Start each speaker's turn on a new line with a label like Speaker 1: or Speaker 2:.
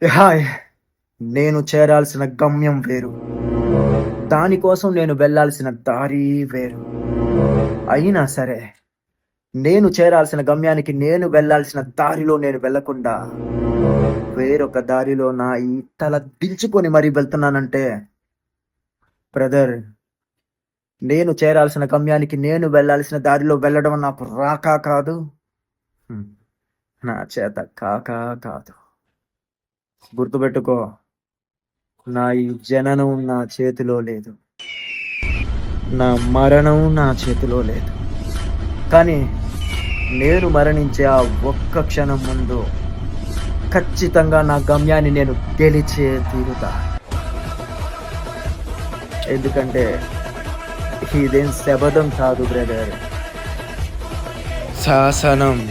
Speaker 1: Hi! నేను చేరాల్సిన గమ్యం వేరు. దానికోసం నేను వెళ్ళాల్సిన దారి వేరు. అయినా సరే, నేను చేరాల్సిన గమ్యానికి నేను వెళ్ళాల్సిన దారిలో నేను వెళ్ళకుండా, వేరొక దారిలో నా ఈ తల దించుకొని మరీ వెళ్తున్నానంటే, బ్రదర్, నేను చేరాల్సిన గమ్యానికి నేను వెళ్ళాల్సిన దారిలో వెళ్ళడం నాకు రాక కాదు. హ్మ్. నా చేత కాక కాదు. గుర్తుపెట్టుకో, నా ఈ జననం నా చేతిలో లేదు. నా మరణం నా చేతిలో లేదు. కానీ నేను మరణించే ఆ ఒక్క క్షణం ముందు ఖచ్చితంగా నా గమ్యాన్ని నేను గెలిచే తీరుతా. ఎందుకంటే ఇదేం శబదం కాదు బ్రదర్. శాసనం.